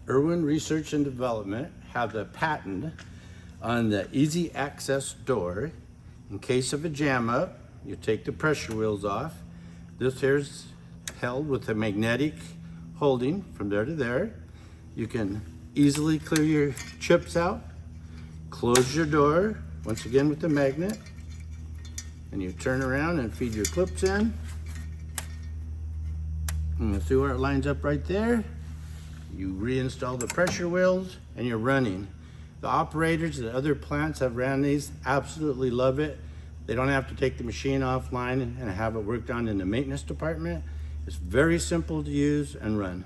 Irwin Research and Development have the patent on the easy access door. In case of a jam up, you take the pressure wheels off. This here's held with a magnetic holding from there to there. You can easily clear your chips out, close your door, once again with the magnet, and you turn around and feed your clips in. And you'll see where it lines up right there. You reinstall the pressure wheels and you're running. The operators at other plants have ran these, absolutely love it. They don't have to take the machine offline and have it worked on in the maintenance department. It's very simple to use and run.